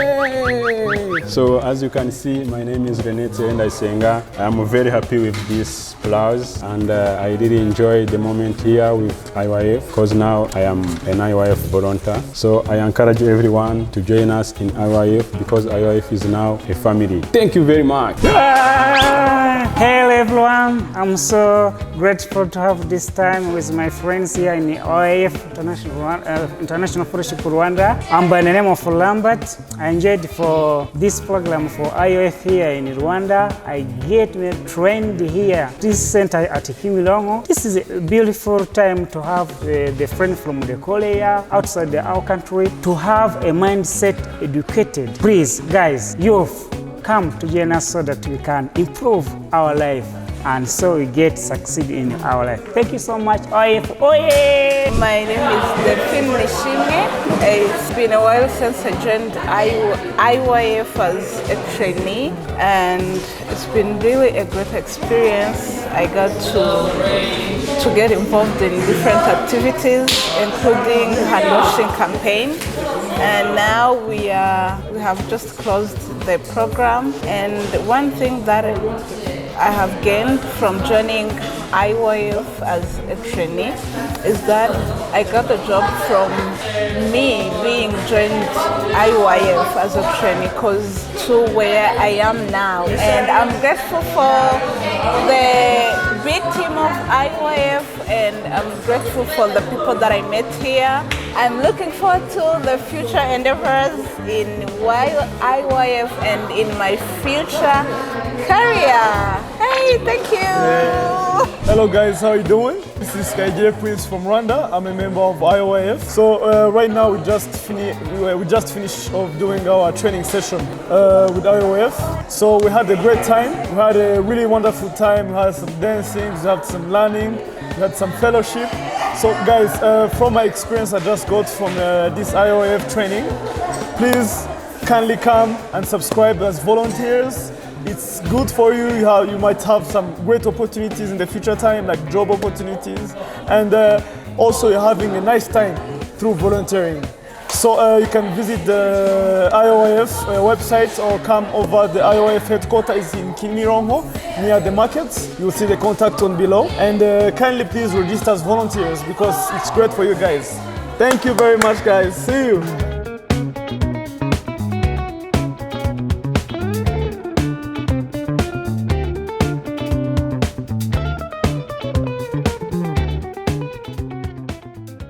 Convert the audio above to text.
Yay! So as you can see, my name is Renete Ndaisenga. I'm very happy with this applause, and I really enjoy the moment here with IYF because now I am an IYF volunteer. So I encourage everyone to join us in IYF because IYF is now a family. Thank you very much. Hello everyone, I'm so grateful to have this time with my friends here in the IYF International Fellowship Rwanda. I'm by the name of Lambert. I enjoyed for this program for IYF here in Rwanda. I get trained here, this center at Kimirongo. This is a beautiful time to have the friend from the Korea outside our country to have a mindset educated. Please guys, youth, come to join us so that we can improve our life and so we get succeed in our life. Thank you so much, IYF. Oye! My name is Delphine Nishimwe. It's been a while since I joined IYF as a trainee, and it's been really a great experience. I got to get involved in different activities, including hand washing campaign, and now we have just closed the program. And one thing that I have gained from joining IYF as a trainee is that I got a job from me being joined IYF as a trainee to where I am now. And I'm grateful for the big team of IYF, and I'm grateful for the people that I met here. I'm looking forward to the future endeavors in IYF and in my future career. Hey, thank you. Hello guys, how are you doing? This is KJ Prince from Rwanda. I'm a member of IYF. So right now we just finished off doing our training session with IYF. So we had a great time. We had a really wonderful time. We had some dancing, we had some learning, we had some fellowship. So guys, from my experience I just got from this IYF training, please kindly come and subscribe as volunteers. It's good for you. You might have some great opportunities in the future time, like job opportunities, and also you're having a nice time through volunteering. So you can visit the IYF website or come over the IYF headquarters in Kimirongo near the markets. You'll see the contact on below, and kindly please register as volunteers because it's great for you guys. Thank you very much guys. See you.